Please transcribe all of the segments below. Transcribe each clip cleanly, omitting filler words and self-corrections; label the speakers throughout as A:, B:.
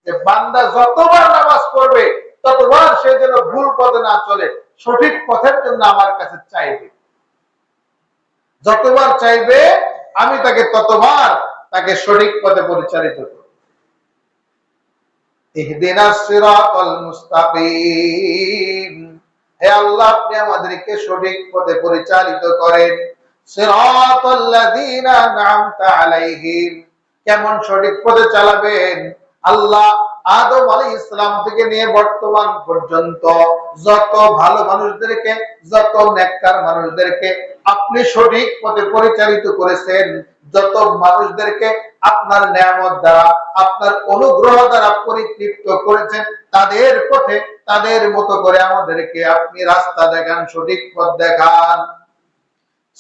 A: যে বান্দা যতবার নামাজ পড়বে ততবার সে যেন ভুল পথে না চলে, সঠিক পথের জন্য আমার কাছে চাইবে। যতবার চাইবে আমি তাকে ততবার তাকে সঠিক পথে পরিচালিত করব। ইহদিনাস সিরাতাল মুস্তাকিম, হে আল্লাহ আপনি আমাদেরকে সঠিক পথে পরিচালিত করেন। সিরাতাল লাযিনা আন'আমতা আলাইহিম, কেমন সঠিক পথে চালাবেন? আল্লাহ আদম আলাইহিস সালাম থেকে নিয়ে বর্তমান পর্যন্ত যত ভালো মানুষদেরকে, যত নেককার মানুষদেরকে আপনি সঠিক পথে পরিচালিত করেছেন, যত মানুষদেরকে আপনার নিয়ামত দ্বারা, আপনার অনুগ্রহ দ্বারা পরিতৃপ্ত করেছেন, তাদের পথে তাদের মতো করে আমাদেরকে আপনি রাস্তা দেখান, সঠিক পথ দেখান।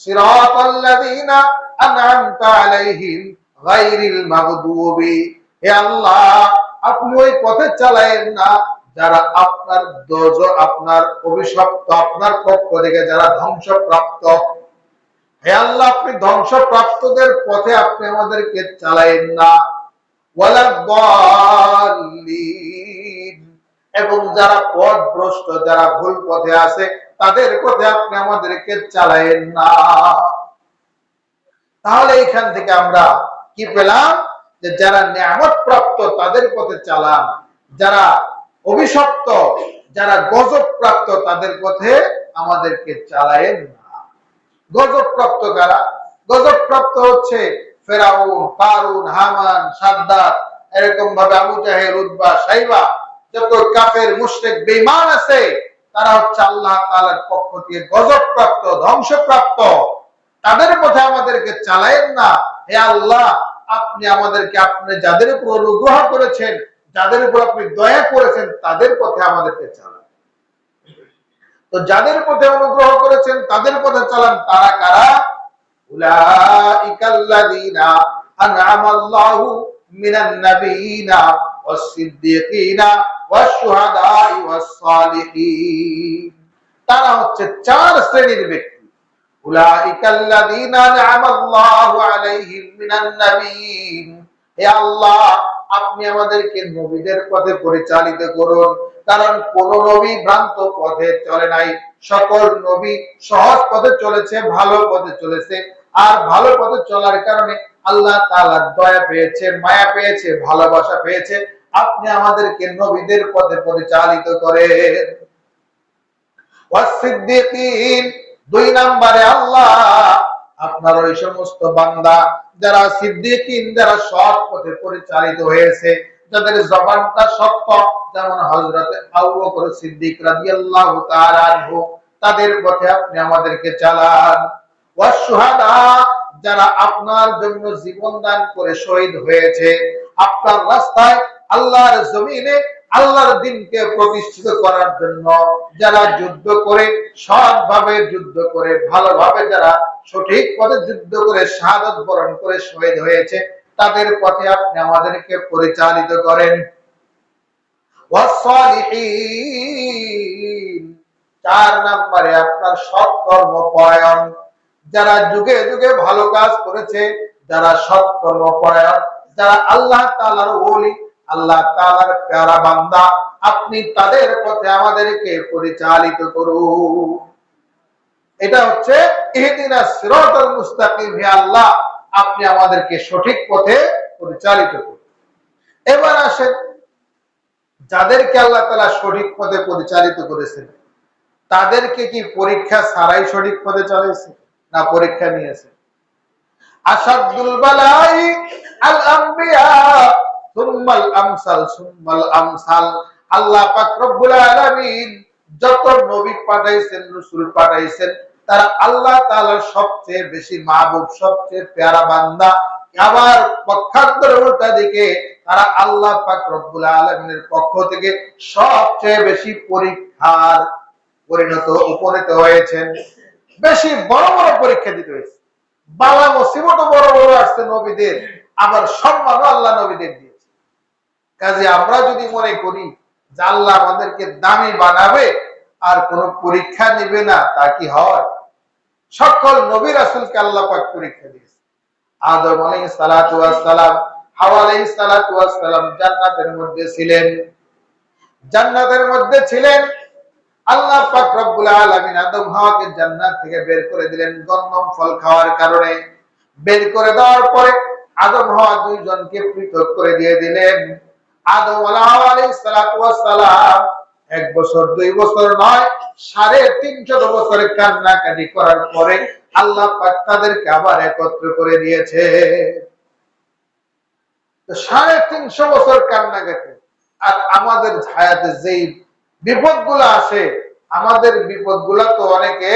A: সিরাতাল্লাযীনা আন'আমতা আলাইহিম গায়রিল মাগদুবি, হে আল্লাহ আপনি ওই পথে চালায়েন না যারা আপনার আপনার অভিশপ্ত, আপনার পক্ষ থেকে যারা ধ্বংসপ্রাপ্ত। হে আল্লাহ আপনি ধ্বংসপ্রাপ্তদের পথে আপনি আমাদেরকে চালায়েন না। ওয়ালাদ-দাল্লিন, এবং যারা পথভ্রষ্ট, যারা ভুল পথে আছে তাদের পথে আপনি আমাদেরকে চালায়েন না। তাহলে এখান থেকে আমরা কি পেলাম? যে যারা নিয়ামত প্রাপ্ত তাদের পথে চালান, যারা অভিশপ্ত, যারা গজব প্রাপ্ত তাদের পথে আমাদেরকে চালায়েন না। গজব প্রাপ্ত কারা? গজব প্রাপ্ত হচ্ছে ফেরাউন, কারুন, হামান, সাদ্দাত, এরকম ভাবে আবু জাহেল, উতবা, সাইবা, যত কাফের মুশরিক বেঈমান আছে তারা হচ্ছে আল্লাহ তাআলার পক্ষ থেকে গজব প্রাপ্ত, ধ্বংসপ্রাপ্ত। তাদের পথে আমাদেরকে চালায়েন না। হে আল্লাহ আপনি আমাদেরকে, আপনি যাদের উপর অনুগ্রহ করেছেন, যাদের উপর আপনি দয়া করেছেন তাদের পথে আমাদেরকে চালান। তো যাদের পথে অনুগ্রহ করেছেন তাদের পথে চালান, তারা কারা? উলাইকাল্লাযীনা আন'আমাল্লাহু মিনান নাবিয়িনা ওয়াস-সিদ্দীকিনা ওয়াশ-শুহাদা'i ওয়াস-সালিহিন। তারা হচ্ছে চার শ্রেণীর ব্যক্তি। উলাইকাল্লাযীনা আন'আমাল্লাহু আলাইহিম মিনান নাবিয়িন, হে আল্লাহ আপনি আমাদেরকে নবীদের পথে পরিচালিত করুন, কারণ কোন নবী ভ্রান্ত পথে চলে নাই। সকল নবী সহজ পথে চলেছে, ভালো পথে চলেছে। আর ভালো পথে চলার কারণে আল্লাহ তাআলার দয়া পেয়েছে, মায়া পেয়েছে, ভালোবাসা পেয়েছে। আপনি আমাদেরকে নবীদের পথে পরিচালিত করেন। ওয়াস-সিদ্দীকিন, দুই নম্বরে আল্লাহ আপনার ওই সমস্ত বান্দা যারা সিদ্দীকিন, যারা সৎ পথে পরিচালিত হয়েছে, যাদের জবানটা সত্য, যেমন হযরত আবু বকর সিদ্দিক রাদিয়াল্লাহু তাআলা আনহু, তাদের পথে আপনি আমাদেরকে চালান। ওয়াশ-শুহাদা, যারা আপনার জন্য জীবন দান করে শহীদ হয়েছে, আপনার রাস্তায় আল্লাহর জমিনে আল্লাহর দ্বীনকে প্রতিষ্ঠিত করার জন্য যারা যুদ্ধ করে, সৎভাবে যুদ্ধ করে, ভালোভাবে যারা সঠিক পথে যুদ্ধ করে শাহাদাত বরণ করে শহীদ হয়েছে, তাদের পথে আপনি আমাদেরকে পরিচালিত করেন। ওয়াস-সালিহিন, চার নম্বরে আপনার সৎকর্ম পরায়ণ, যারা যুগে যুগে ভালো কাজ করেছে, যারা সৎকর্ম পরায়ণ, যারা আল্লাহ তাআলার ওলি, আল্লাহ তাআলার প্যারা বান্দা, আপনি তাদের পথে আমাদেরকে পরিচালিত করুন। এটা হচ্ছে ইহদিনাস সিরাতাল মুস্তাকিম, হে আল্লাহ আপনি আমাদেরকে সঠিক পথে পরিচালিত করুন। এবার আসেন, যাদেরকে আল্লাহ তাআলা সঠিক পথে পরিচালিত করেছেন তাদেরকে কি পরীক্ষা ছাড়াই সঠিক পথে চালাইছে, না পরীক্ষা নিয়েছে? আসাদুল বালাই আল আম্বিয়া সুম্মাল আমসাল সুম্মাল আমসাল, আল্লাহ পাক রব্বুল আলামিন যত নবী পাঠাইছেন, রাসূল পাঠাইছেন, তারা আল্লাহ তাআলার সবচেয়ে বেশি মাহবুব, সবচেয়ে প্যারা বান্দা। আবার পক্ষান্তরে উল্টা দিকে তারা আল্লাহ পাক রব্বুল আলামিনের পক্ষ থেকে সবচেয়ে বেশি পরীক্ষার উপনীত হয়েছেন। বেশি বড় বড় পরীক্ষা দিতে হয়েছে, বালা মুসিবতও বড় বড় আসছে নবীদের, আবার সম্মানও আল্লাহ নবীদের দিয়েছে। কাজে আমরা যদি মনে করি যে আল্লাহ আমাদেরকে দামি বানাবে আর কোন পরীক্ষা নিবে না, তা কি হয়? সকল নবী রাসূলকে আল্লাহ পাক পরীক্ষা দিয়েছে। আদম আলাইহিস সালাতু ওয়াস সালাম হাওয়া আলাইহিস সালাতু ওয়াস সালাম জান্নাতের মধ্যে ছিলেন। জান্নাতের মধ্যে ছিলেন, আল্লাহ পাক রব্বুল আলামিন আদম হাওয়াকে জান্নাত থেকে বের করে দিলেন গন্ধম ফল খাওয়ার কারণে। বের করে দেওয়ার পরে আদম হাওয়া দুইজনকে পৃথক করে দিয়ে দিলেন। আদম আলাইহিস সালাতু ওয়াস সালাম 1 বছর 2 বছর নয় 350 বছরের কান্নাকাটি করার পরে আল্লাহ পাক তাদেরকে আবার একত্র করে দিয়েছে। তো 350 বছর কান্নাকাটি, আর আমাদের হায়াতে যেই বিপদগুলো আসে, আমাদের বিপদগুলো তো অনেকে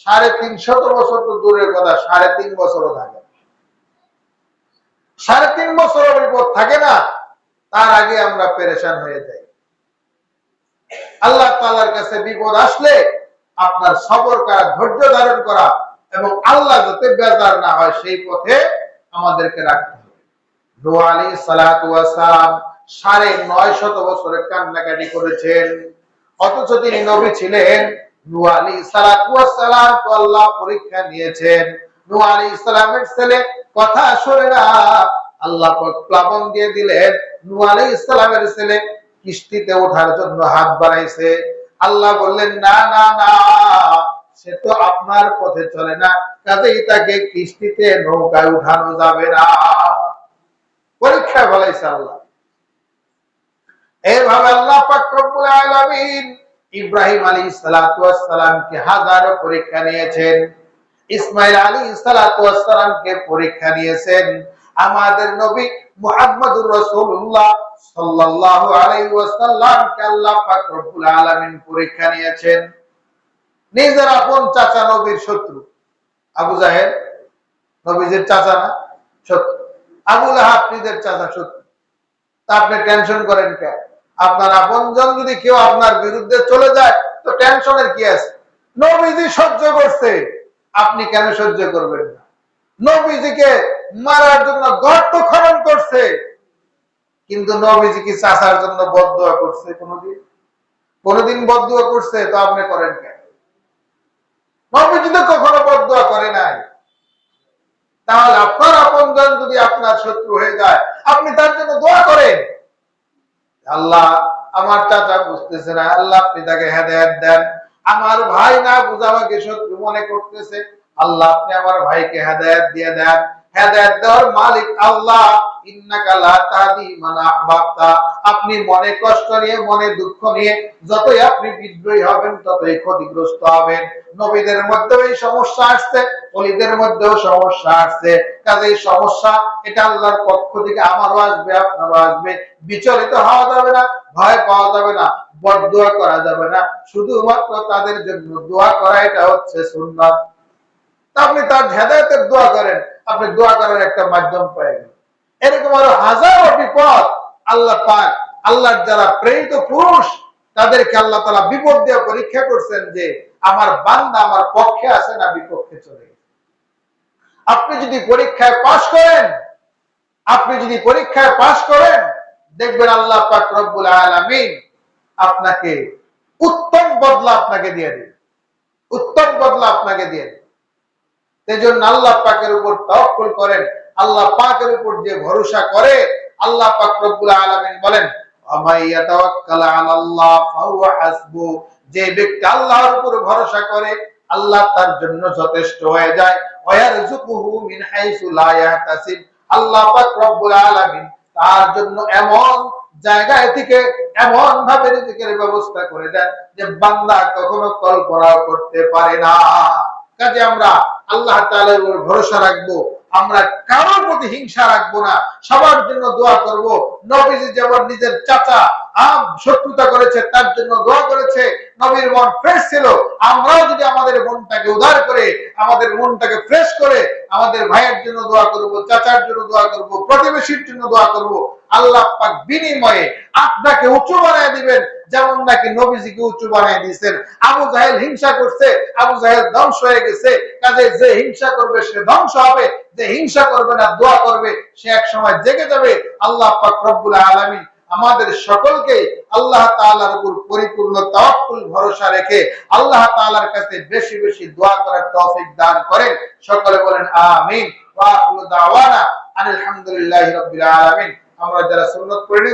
A: 350 বছর তো দূরের কথা, 3.5 বছরও থাকে, 3.5 বছরও বিপদ থাকে না, তার আগে আমরা পেরেশান হয়ে যাই। আল্লাহ তাআলার কাছে বিপদ আসলে আপনার সবর করা, ধৈর্য ধারণ করা এবং আল্লাহ যাতে বেজার না হয় সেই পথে আমাদেরকে রাখতে হবে। নূহ আলাইহিস সালাতু ওয়াস সালাম 950 বছরের কান্নাকাটি করেছেন, অথচ তিনি নবী ছিলেন। নূহ আলাইহিস সালাতু ওয়াস সালাম তো আল্লাহ পরীক্ষা নিয়েছেন। নূহ আলাইহিস সালামের ছেলে কথা শুনে না, আল্লাহ পাক প্লাবন দিয়ে দিলেন। নূহ আলাইহিস সালামের ছেলে কিস্তিতে ওঠার জন্য হাত বাড়াইছে, আল্লাহ বললেন না না না, সে তো আপনার পথে চলে না, কাজেই তাকে কিস্তিতে নৌকায় উঠানো যাবে না। পরীক্ষা ফলাইছে আল্লাহ। এইভাবে আল্লাহ পাক রব্বুল আলামিন ইব্রাহিম আলাইহিস সালাতু ওয়াস সালামকে হাজারো পরীক্ষা নিয়েছেন, ইসমাঈল আলাইহিস সালাতু ওয়াস সালামকে পরীক্ষা নিয়েছেন, আমাদের নবী মুহাম্মদুর রাসূলুল্লাহ সাল্লাল্লাহু আলাইহি ওয়াসাল্লামকে আল্লাহ পাক রব্বুল আলামিন পরীক্ষা নিয়েছেন। নিজের আপন চাচা নবীর শত্রু আবু জাহেল, নবীজির চাচা না, শত্রু। আবু লাহাব নিজের চাচা, শত্রু। তা আপনি টেনশন করেন কেন? আপনার আপনজন যদি কেউ আপনার বিরুদ্ধে চলে যায় তো টেনশনের কি আছে? নবীজি সহ্য করছে, আপনি কেন সহ্য করবেন না? নবীজিকে মারার জন্য গর্ত খনন করছে, কিন্তু নবীজি কি চাচার জন্য বদদুয়া করছে? কোনদিন বদদুয়া করছে? তো আপনি করেন কেন? নবীজি তো কখনো বদদুয়া করে নাই। তাহলে আপনার আপনজন যদি আপনার শত্রু হয়ে যায়, আপনি তার জন্য দোয়া করেন, আল্লাহ আমার চাচা বুঝতেছে না, আল্লাহ আপনি তাকে হেদায়েত দেন। আমার ভাই না বুঝে আমাকে শত্রু মনে করতেছে, আল্লাহ আপনি আমার ভাইকে হেদায়েত দিয়ে দেন। হেদায়েত দেওয়ার মালিক আল্লাহ। ইন্নাকা লা তাহদি মান আহবাবতা, আপনি মনে কষ্ট নিয়ে, মনে দুঃখ নিয়ে যতই আপনি বিদ্রোহী হবেন ততই ক্ষতিগ্রস্ত হবেন। নবীদের মধ্যেও এই সমস্যা আসছে, ওলিদের মধ্যেও সমস্যা আসছে। কাজেই সমস্যা এটা আল্লাহর পক্ষ থেকে আমারও আসবে, আপনারও আসবে। বিচলিত হওয়া যাবে না, ভয় পাওয়া যাবে না, বদদুয়া করা যাবে না। শুধুমাত্র তাদের জন্য দোয়া করা, এটা হচ্ছে সুন্নাত। আপনি তার হেদায়েতের দোয়া করেন, আপনি দোয়া করার একটা মাধ্যম পেয়ে গেলেন। এরকম আরো হাজারো বিপদ আল্লাহ পাক, আল্লাহর যারা প্রেরিত পুরুষ, তাদেরকে আল্লাহ তাআলা বিপদ দিয়ে পরীক্ষা করছেন যে আমার বান্দা আমার পক্ষে আছে না বিপক্ষে চলে গেছে। আপনি যদি পরীক্ষায় পাশ করেন, দেখবেন আল্লাহ পাক রব্বুল আলামিন আপনাকে উত্তম বদলা আপনাকে দিয়ে দিবেন, উত্তম বদলা আপনাকে দিয়ে দিবেন। সেজন্য আল্লাহ পাকের উপর তাওয়াক্কুল করেন। আল্লাহ পাকের উপর যে ভরসা করে, আল্লাহ পাক রব্বুল আলামিন বলেন আমাই ইয়াতাওয়াক্কাল আলাল্লাহ ফাহুয়া হাসবু, যে ব্যক্তি আল্লাহর উপর ভরসা করে আল্লাহ তার জন্য যথেষ্ট হয়ে যায়। ওয়ারযুকুহু মিন হাইসু লা ইয়াহতাসিব, আল্লাহ পাক রব্বুল আলামিন তার জন্য এমন জায়গায় থেকে এমন ভাবে রিজিকের ব্যবস্থা করে দেন যে বান্দা কখনো কল্পনাও করতে পারে না। কাজে আমরা আল্লাহ তাআলার উপর ভরসা রাখবো, আমরা কারোর প্রতি হিংসা রাখবো না, সবার জন্য দোয়া করব। নবীজি যেমন নিজের চাচা শত্রুতা করেছে, তার জন্য দোয়া করেছে, নবীর মন ফ্রেশ ছিল। আমরাও যদি আমাদের মনটাকে উদার করে, আমাদের মনটাকে ফ্রেশ করে আমাদের ভাইয়ের জন্য দোয়া করব, চাচার জন্য দোয়া করব, প্রতিবেশীর জন্য দোয়া করব, আল্লাহ পাক বিনিময়ে আপনাকে উঁচু বানায় দিবেন, যেমন নাকি নবীজিকে উঁচু বানায় দিয়েছেন। আবু জাহেল হিংসা করছে, আবু জাহেল ধ্বংস হয়ে গেছে। কাজে যে হিংসা করবে সে ধ্বংস হবে, যে হিংসা করবে না দোয়া করবে সে এক সময় জেগে যাবে। আল্লাহ পাক রব্বুল আলামিন আমাদের সকলকে আল্লাহ তাআলার উপর পরিপূর্ণ তাওয়াক্কুল ভরসা রেখে আল্লাহ তাআলার কাছে বেশি বেশি দোয়া করার তৌফিক দান করেন। সকলে বলেন আমিন। ওয়া আখিরু দাওয়ানা আলহামদুলিল্লাহি রাব্বিল আলামিন। আমরা যারা সুন্নাত পড়ি